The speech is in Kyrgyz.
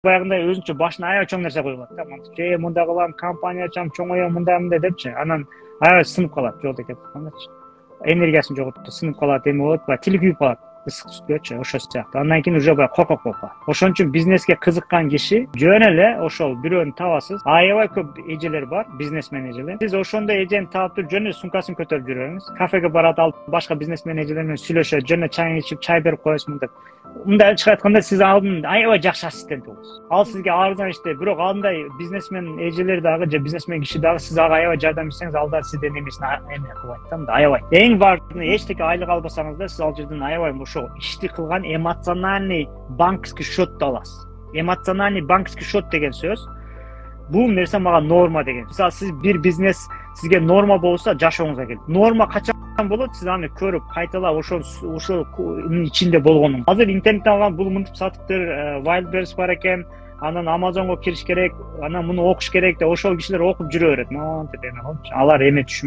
баягындай өзүнчө башына аябай чоң нерсе коюп коет да. Мындай кылам, компания ачам, чоңоём, мындай депчи. Анан аябай сынып калат, жолдо кетип аткандачы. Энергиясын жоготуп, сынып калат, эме болот, баягы тили күйүп калат. Ысык түшпөчү, ошол сыяктуу. Андан кийин уже баягы коркок болуп калат. Ошон үчүн бизнеске кызыккан киши жөн эле ошол бирөөнү табасыз. Аябай көп эжелер бар, бизнесмен эжелер. Сиз ошондой эжени таап туруп жөн эле сумкасын көтөрүп жүрөңүз. Кафеге барат, ал башка бизнесмен эжелер менен сүйлөшөт, жөн эле чайын ичип, чай берип коесузмун деп. Мындай чыгып айтканда сиз алдын аябай жакшы ассистент болосуз. Ал сизге арзан иштейт, бирок андай бизнесмен эжелер дагы же бизнесмен киши дагы сиз ага аябай жардам берсеңиз, ал да сизден эмесин эме кылбайт да, мындай аябай. Эң бардыгы эчтеке айлык албасаңыз да, сиз ал жерден аябай ошо ишти кылган эмоциональный банковский счетты аласыз. Эмоциональный банковский счет деген сөз бул нерсе мага норма деген. Мисалы сиз бир бизнес сизге норма болсо жашооңузга келет. Норма качан болот, сиз аны көрүп кайталап ошол ичинде болгонун. Азыр интернеттен алган бул мынтип сатыптыр, Wildberries бар экен, анан Amazonго кириш керек, анан муну окуш керек деп ошол кишилер окуп жүрө берет. Монтип эме кылчу. Алар эме түшүнбөйт.